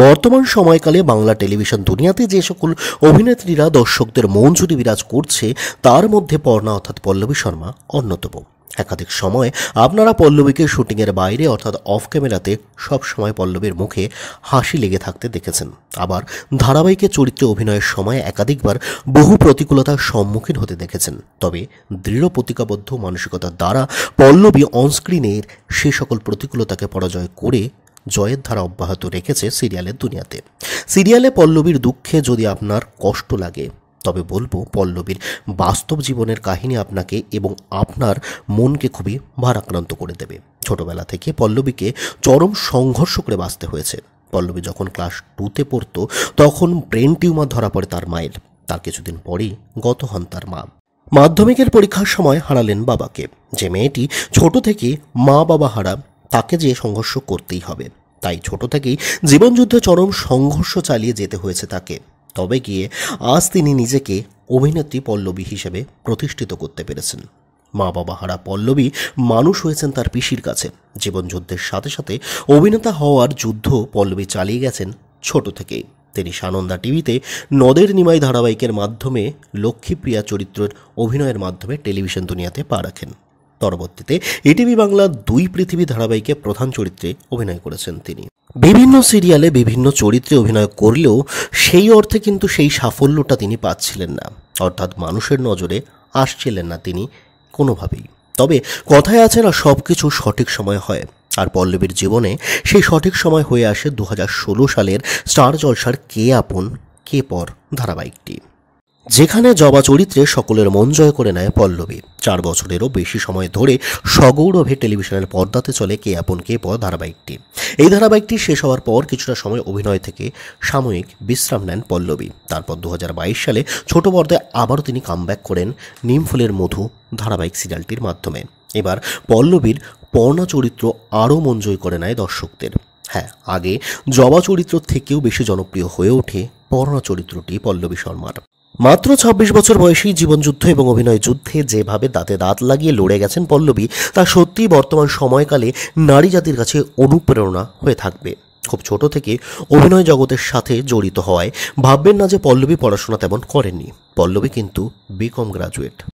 বর্তমান সময়কালে বাংলা টেলিভিশন দুনিয়াতে যে সকল অভিনেত্রীরা দর্শকদের মন জুড়ে বিরাজ করছে তার মধ্যে পর্ণা অর্থাৎ পল্লবী শর্মা অন্যতম। একাধিক সময় আপনারা পল্লবীকে শুটিংয়ের বাইরে অর্থাৎ অফ ক্যামেরাতে সবসময় পল্লবীর মুখে হাসি লেগে থাকতে দেখেছেন। আবার ধারাবাহিকে চরিত্রে অভিনয়ের সময় একাধিকবার বহু প্রতিকূলতার সম্মুখীন হতে দেখেছেন। তবে দৃঢ় প্রতিজ্ঞাবদ্ধ মানসিকতার দ্বারা পল্লবী অনস্ক্রিনের সে সকল প্রতিকূলতাকে পরাজয় করে জয়ের ধারা অব্যাহত রেখেছে সিরিয়ালের দুনিয়াতে। সিরিয়ালে পল্লবীর দুঃখে যদি আপনার কষ্ট লাগে তবে বলবো পল্লবীর বাস্তব জীবনের কাহিনী আপনাকে এবং আপনার মনকে খুবই ভারাক্রান্ত করে দেবে। ছোটবেলা থেকে পল্লবীকে চরম সংঘর্ষ করে বাঁচতে হয়েছে। পল্লবী যখন ক্লাস 2তে পড়তো তখন ব্রেন টিউমার ধরা পড়ে তার মায়ের। তার কিছুদিন পরেই গত হন তার মা। মাধ্যমিকের পরীক্ষার সময় হারালেন বাবাকে। যে মেয়েটি ছোট থেকে মা বাবা হারা তাকে যে সংঘর্ষ করতেই হবে, তাই ছোট থেকেই জীবনযুদ্ধে চরম সংঘর্ষ চালিয়ে যেতে হয়েছে তাকে। তবে গিয়ে আজ তিনি নিজেকে অভিনেত্রী পল্লবী হিসেবে প্রতিষ্ঠিত করতে পেরেছেন। মা বাবা হারা পল্লবী মানুষ হয়েছেন তার পিসির কাছে। জীবনযুদ্ধের সাথে সাথে অভিনেতা হওয়ার যুদ্ধ পল্লবী চালিয়ে গেছেন ছোট থেকেই। তিনি সানন্দা টিভিতে নদের নিমাই ধারাবাহিকের মাধ্যমে লক্ষ্মীপ্রিয়া চরিত্রের অভিনয়ের মাধ্যমে টেলিভিশন দুনিয়াতে পা রাখেন। পরবর্তীতে ইটিভি বাংলা 2 পৃথিবী ধারাবাহিকে প্রধান চরিত্রে অভিনয় করেছেন তিনি। বিভিন্ন সিরিয়ালে বিভিন্ন চরিত্রে অভিনয় করলেও সেই অর্থে কিন্তু সেই সাফল্যটা তিনি পাচ্ছিলেন না, অর্থাৎ মানুষের নজরে আসছিলেন না তিনি কোনোভাবেই। তবে কথায় আছে না, সব কিছু সঠিক সময় হয়, আর পল্লবীর জীবনে সেই সঠিক সময় হয়ে আসে 2016 সালের স্টার জলসার কে আপন কে পর ধারাবাহিকটি, যেখানে জবা চরিত্রে সকলের মন জয় করে নেয় পল্লবী। 4 বছরেরও বেশি সময় ধরে সগৌরভে টেলিভিশনের পর্দাতে চলে কে আপন কে পর ধারাবাহিকটি। এই ধারাবাহিকটি শেষ হওয়ার পর কিছুটা সময় অভিনয় থেকে সাময়িক বিশ্রাম নেন পল্লবী। তারপর 2022 সালে ছোট পর্দায় আবারও তিনি কামব্যাক করেন নিমফুলের মধু ধারাবাহিক সিরিয়ালটির মাধ্যমে। এবার পল্লবীর পর্ণা চরিত্র আরও মন জয় করে নেয় দর্শকদের। হ্যাঁ, আগে জবা চরিত্র থেকেও বেশি জনপ্রিয় হয়ে ওঠে পর্ণা চরিত্রটি পল্লবী শর্মার। মাত্র 26 বছর বয়সী জীবনযুদ্ধ এবং অভিনয় যুদ্ধে যেভাবে দাঁতে দাঁত লাগিয়ে লড়ে গেছেন পল্লবী, তা সত্যিই বর্তমান সময়কালে নারী জাতির কাছে অনুপ্রেরণা হয়ে থাকবে। খুব ছোট থেকে অভিনয় জগতের সাথে জড়িত হওয়ায় ভাববেন না যে পল্লবী পড়াশোনা তেমন করেননি। পল্লবী কিন্তু বিকম গ্রাজুয়েট।